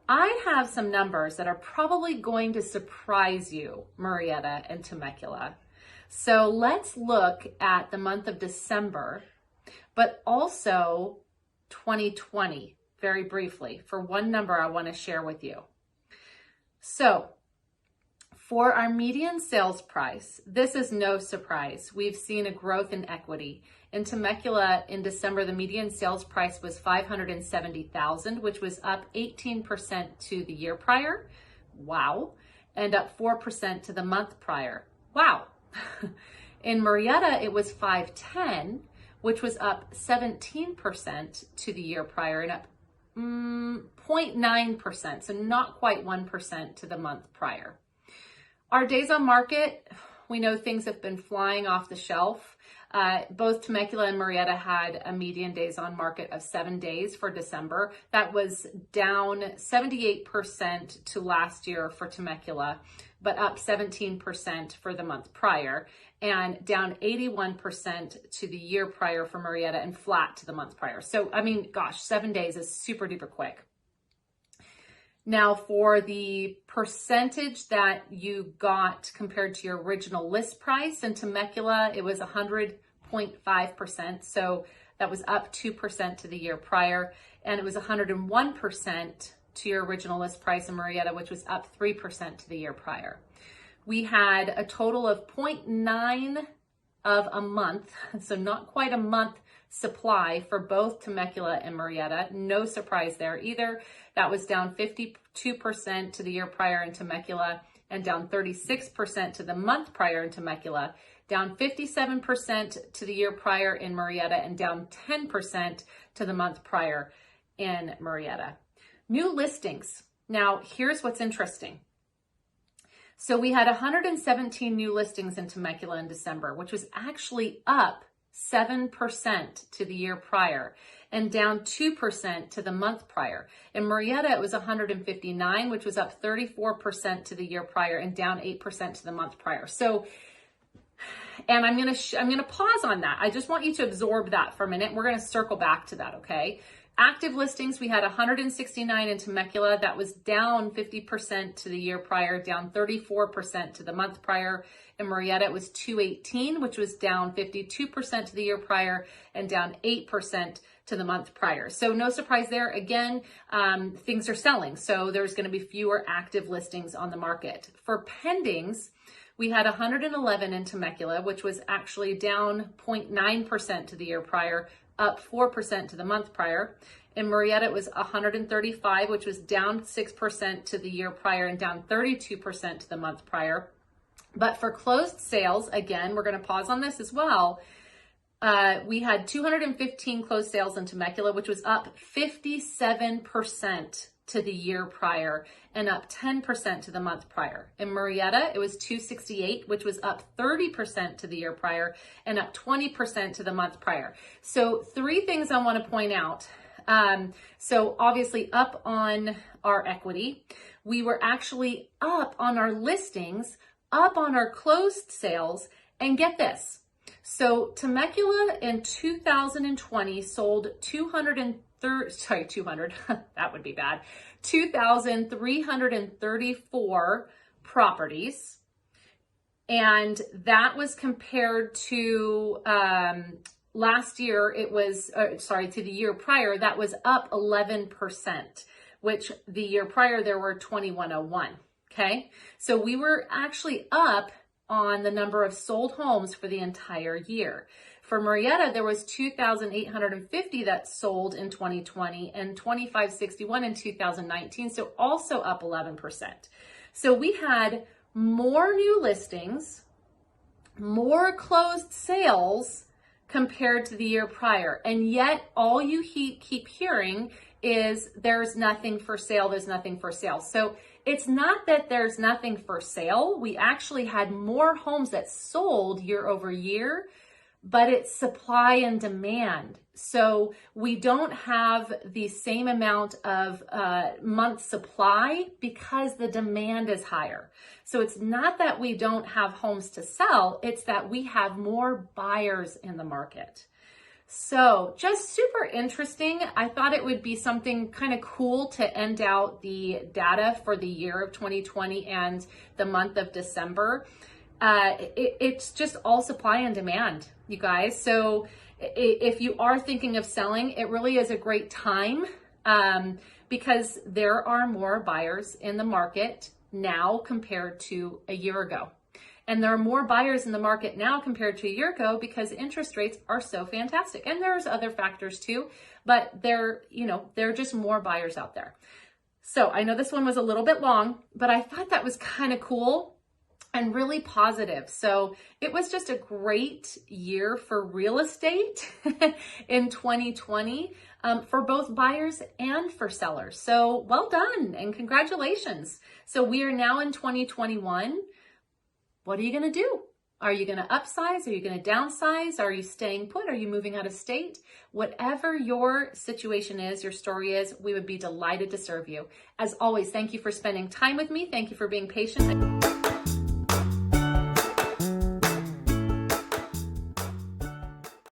I have some numbers that are probably going to surprise you, Murrieta and Temecula. So let's look at the month of December, but also 2020, very briefly, for one number I want to share with you. So for our median sales price, this is no surprise. We've seen a growth in equity. In Temecula, in December, the median sales price was $570,000, which was up 18% to the year prior. Wow. And up 4% to the month prior. Wow. In Murrieta, it was $510,000, which was up 17% to the year prior and up 0.9%, so not quite 1% to the month prior. Our days on market, we know things have been flying off the shelf. Both Temecula and Murrieta had a median days on market of 7 days for December. That was down 78% to last year for Temecula, but up 17% for the month prior, and down 81% to the year prior for Murrieta and flat to the month prior. So, I mean, gosh, 7 days is super duper quick. Now, for the percentage that you got compared to your original list price in Temecula, it was 100.5%. So that was up 2% to the year prior. And it was 101% to your original list price in Murrieta, which was up 3% to the year prior. We had a total of 0.9 of a month, so not quite a month supply for both Temecula and Murrieta. No surprise there either. That was down 52% to the year prior in Temecula and down 36% to the month prior in Temecula, down 57% to the year prior in Murrieta, and down 10% to the month prior in Murrieta. New listings. Now, here's what's interesting. So we had 117 new listings in Temecula in December, which was actually up 7% to the year prior and down 2% to the month prior. In Murrieta, it was 159, which was up 34% to the year prior and down 8% to the month prior. So, and I'm going to pause on that. I just want you to absorb that for a minute. We're going to circle back to that, okay? Active listings, we had 169 in Temecula. That was down 50% to the year prior, down 34% to the month prior. In Murrieta, it was 218, which was down 52% to the year prior and down 8% to the month prior. So no surprise there. Again, things are selling. So there's going to be fewer active listings on the market. For pendings, we had 111 in Temecula, which was actually down 0.9% to the year prior, up 4% to the month prior. In Murrieta, it was 135, which was down 6% to the year prior and down 32% to the month prior. But for closed sales, again, we're going to pause on this as well. We had 215 closed sales in Temecula, which was up 57% to the year prior and up 10% to the month prior. In Murrieta, it was 268, which was up 30% to the year prior and up 20% to the month prior. So 3 things I want to point out. So obviously up on our equity, we were actually up on our listings, up on our closed sales, and get this. So Temecula in 2020 sold 2,334 properties. And that was compared to last year, it was, to the year prior, that was up 11%, which the year prior there were 2,101. Okay. So we were actually up on the number of sold homes for the entire year. For Murrieta, there was 2,850 that sold in 2020 and 2,561 in 2019, so also up 11%. So we had more new listings, more closed sales compared to the year prior, and yet all you keep hearing is there's nothing for sale, there's nothing for sale. So it's not that there's nothing for sale. We actually had more homes that sold year over year, but it's supply and demand. So we don't have the same amount of month supply because the demand is higher. So it's not that we don't have homes to sell, it's that we have more buyers in the market. So just super interesting. I thought it would be something kind of cool to end out the data for the year of 2020 and the month of December. It's just all supply and demand, you guys. So if you are thinking of selling, it really is a great time because there are more buyers in the market now compared to a year ago. And there are more buyers in the market now compared to a year ago because interest rates are so fantastic. And there's other factors too, but there are just more buyers out there. So I know this one was a little bit long, but I thought that was kind of cool and really positive. So it was just a great year for real estate in 2020 for both buyers and for sellers. So well done and congratulations. So we are now in 2021. What are you going to do? Are you going to upsize? Are you going to downsize? Are you staying put? Are you moving out of state? Whatever your situation is, your story is, we would be delighted to serve you. As always, thank you for spending time with me. Thank you for being patient.